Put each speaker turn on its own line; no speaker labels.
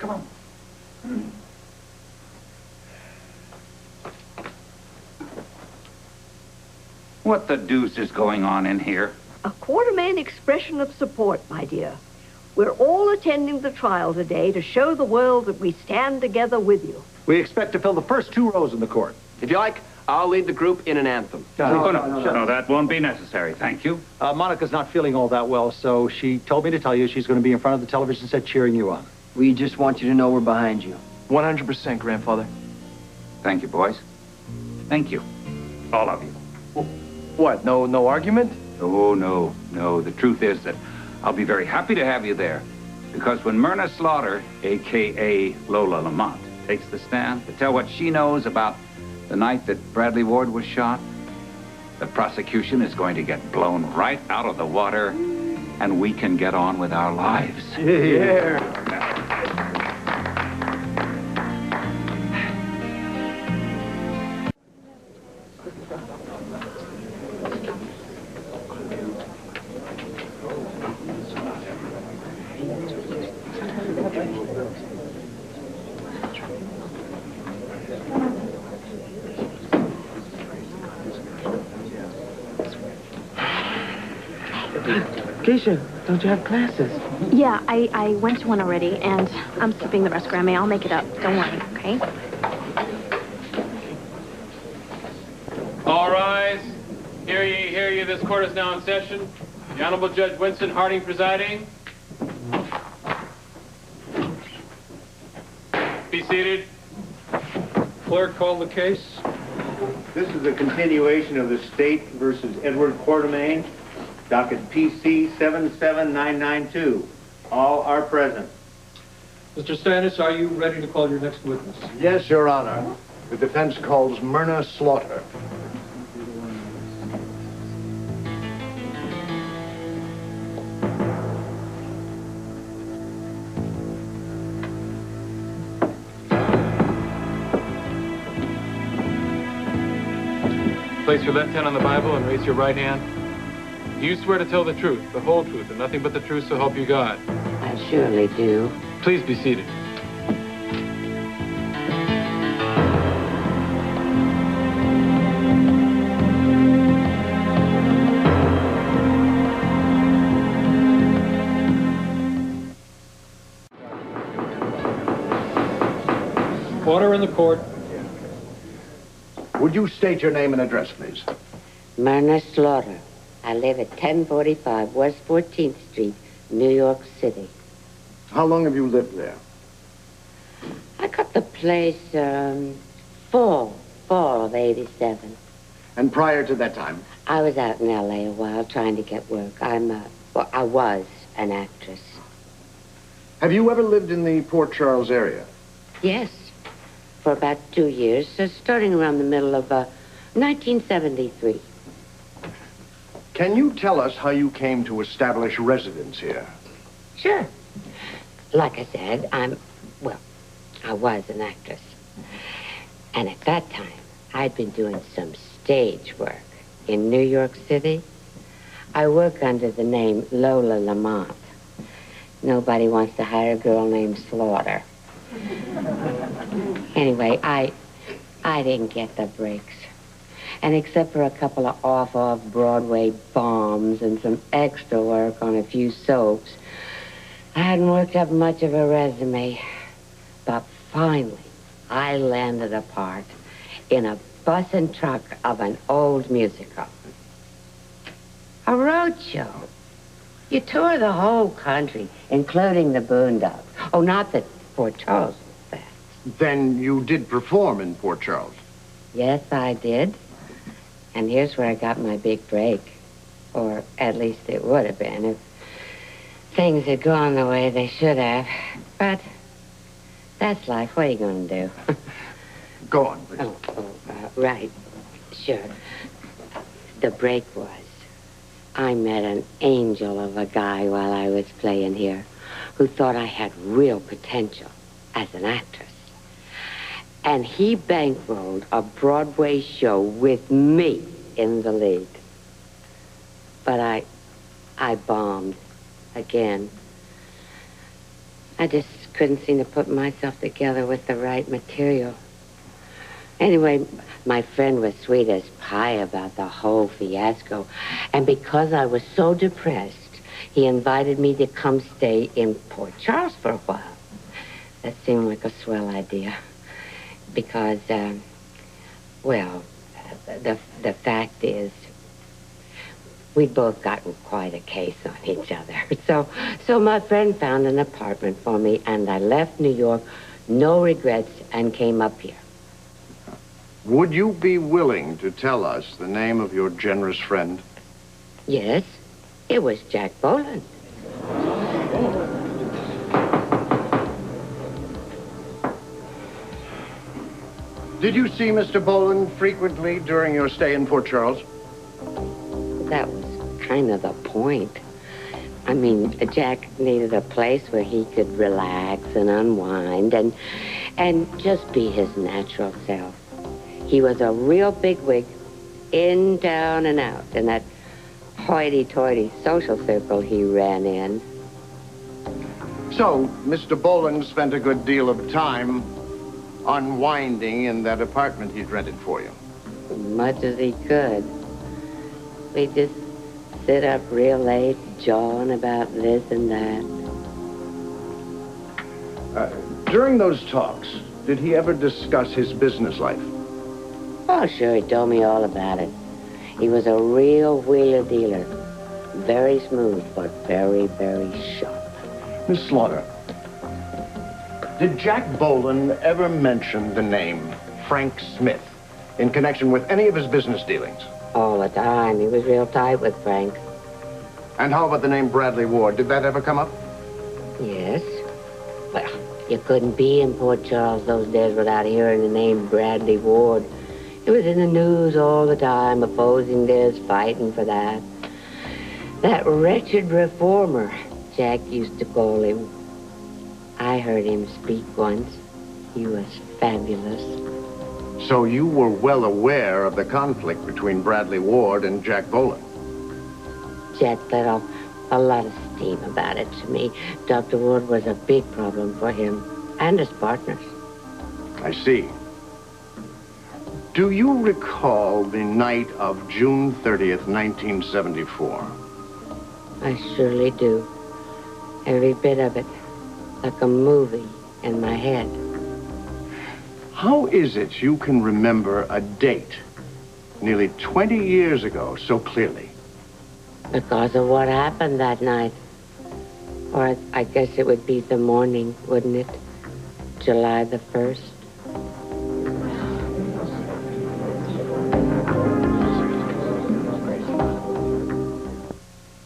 Come on.
What the deuce is going on in here?
A Quartermain expression of support, my dear. We're all attending the trial today to show the world that we stand together with you.
We expect to fill the first 2 rows in the court.
If you like, I'll lead the group in an anthem.
No, that won't be necessary, thank you.
Monica's not feeling all that well, so she told me to tell you she's going to be in front of the television set cheering you on.
We just want you to know we're behind you.
100%, Grandfather.
Thank you, boys. Thank you. All of you.
What, no argument?
Oh, no. The truth is that I'll be very happy to have you there. Because when Myrna Slaughter, a.k.a. Lola Lamont, takes the stand to tell what she knows about the night that Bradley Ward was shot, the prosecution is going to get blown right out of the water, and we can get on with our lives.
Yeah.
Keisha, don't you have classes?
Yeah, I went to one already, and I'm skipping the rest, Grammy. I'll make it up. Don't worry, okay?
All rise. Hear ye. This court is now in session. The Honorable Judge Winston Harding presiding. Be seated.
Clerk, call the case.
This is a continuation of the State versus Edward Quartermain, docket PC 77992. All are present.
Mr. Stannis, are you ready to call your next witness?
Yes, Your Honor. The defense calls Myrna Slaughter.
Place your left hand on the Bible and raise your right hand. Do you swear to tell the truth, the whole truth, and nothing but the truth, so help you God?
I surely do.
Please be seated.
Order in the court.
Would you state your name and address, please?
Myrna Slaughter. I live at 1045 West 14th Street, New York City.
How long have you lived there?
I got the place, fall of 87.
And prior to that time?
I was out in L.A. a while trying to get work. I was an actress.
Have you ever lived in the Port Charles area?
Yes, for about 2 years, starting around the middle of 1973.
Can you tell us how you came to establish residence here?
Sure. Like I said, I was an actress. And at that time, I'd been doing some stage work in New York City. I work under the name Lola Lamont. Nobody wants to hire a girl named Slaughter. Anyway, I didn't get the breaks. And except for a couple of off-Broadway bombs and some extra work on a few soaps, I hadn't worked up much of a resume. But finally, I landed a part in a bus and truck of an old musical. A road show. You tour the whole country, including the Boondocks. Oh, not that Port Charles was that.
Then you did perform in Port Charles?
Yes, I did. And here's where I got my big break. Or at least it would have been if things had gone the way they should have. But that's life. What are you going to do?
Go on, please.
Right. Sure. The break was, I met an angel of a guy while I was playing here who thought I had real potential as an actress. And he bankrolled a Broadway show with me in the lead. But I bombed again. I just couldn't seem to put myself together with the right material. Anyway, my friend was sweet as pie about the whole fiasco. And because I was so depressed, he invited me to come stay in Port Charles for a while. That seemed like a swell idea. Because, well, the fact is, we'd both gotten quite a case on each other. So my friend found an apartment for me, and I left New York, no regrets, and came up here.
Would you be willing to tell us the name of your generous friend?
Yes, it was Jack Boland.
Did you see Mr. Boland frequently during your stay in Port Charles?
That was kind of the point. I mean, Jack needed a place where he could relax and unwind and just be his natural self. He was a real bigwig, in, down, and out, in that hoity-toity social circle he ran in.
So, Mr. Boland spent a good deal of time unwinding in that apartment he'd rented for you.
As much as he could. We'd just sit up real late, jawing about this and that.
During those talks, did he ever discuss his business life?
Oh, sure, he told me all about it. He was a real wheeler-dealer. Very smooth, but very, very sharp.
Miss Slaughter, did Jack Boland ever mention the name Frank Smith in connection with any of his business dealings?
All the time. He was real tight with Frank.
And how about the name Bradley Ward? Did that ever come up?
Yes. Well, you couldn't be in Port Charles those days without hearing the name Bradley Ward. He was in the news all the time, opposing this, fighting for that. That wretched reformer, Jack used to call him. I heard him speak once. He was fabulous.
So you were well aware of the conflict between Bradley Ward and Jack Boland?
Jack let off a lot of steam about it to me. Dr. Ward was a big problem for him and his partners.
I see. Do you recall the night of June 30th, 1974?
I surely do. Every bit of it, like a movie in my head.
How is it you can remember a date nearly 20 years ago so clearly?
Because of what happened that night. Or I guess it would be the morning, wouldn't it? July the 1st.